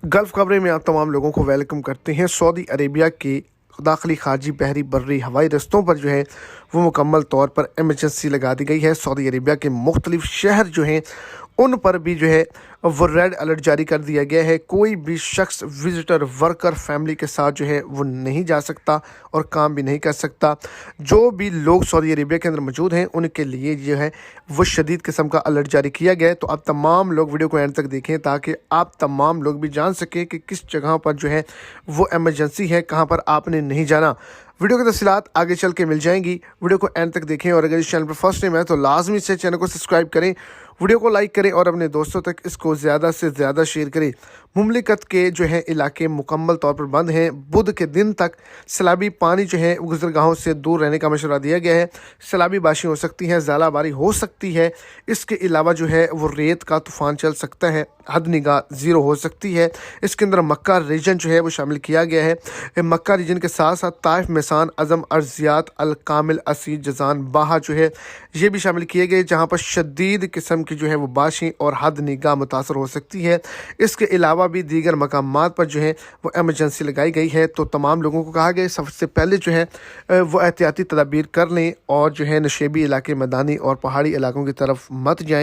Gulf खबरें में आप तमाम लोगों को वेलकम करते हैं। सऊदी अरेबिया के दाखिली खारजी बहरी बर्री हवाई रस्तों पर जो है वो मुकम्मल तौर पर एमरजेंसी लगा दी गई है। सऊदी अरेबिया के मुख्तलिफ शहर जो हैं उन पर भी जो है वो रेड अलर्ट जारी कर दिया गया है। कोई भी शख्स विजिटर वर्कर फैमिली के साथ जो है वो नहीं जा सकता और काम भी नहीं कर सकता। जो भी लोग सऊदी अरेबिया के अंदर मौजूद हैं उनके लिए जो है वो शदीद किस्म का अलर्ट जारी किया गया है। तो आप तमाम लोग वीडियो को एंड तक देखें ताकि आप तमाम लोग भी जान सकें कि किस जगह पर जो है वो एमरजेंसी है, कहाँ पर आपने नहीं जाना। वीडियो की तफसीलात आगे चल के मिल जाएंगी। वीडियो को एंड तक देखें और अगर इस चैनल पर फर्स्ट टाइम है तो लाजमी से चैनल को सब्सक्राइब करें, वीडियो को लाइक करें और अपने दोस्तों तक इसको ज़्यादा से ज़्यादा शेयर करें। मुमलिकत के जो है इलाके मुकम्मल तौर पर बंद हैं। बुध के दिन तक सैलाबी पानी जो है गुजरगाहों से दूर रहने का मशवरा दिया गया है। सैलाबी बाशी हो सकती हैं, ज़ालाबारी हो सकती है। इसके अलावा जो है वो रेत का तूफ़ान चल सकता है, हद निगाह ज़ीरो हो सकती है। इसके अंदर मक्का रीजन जो है वो शामिल किया गया है। मक्का रीजन के साथ साथ ताइफ, मिसान, अज़म, अर्जियात, अल कामिल, असीर, जजान, बाहा जो है ये भी शामिल किए गए, जहाँ पर शदीद किस्म की जो है वो बाशिं और हद निगाह मुतासर हो सकती है। इसके अलावा भी दीगर मकामात पर जो है वो एमरजेंसी लगाई गई है। तो तमाम लोगों को कहा गया सबसे पहले जो है वो एहतियाती तदाबीर कर लें और जो है नशेबी इलाके, मैदानी और पहाड़ी इलाकों की तरफ मत जाएं।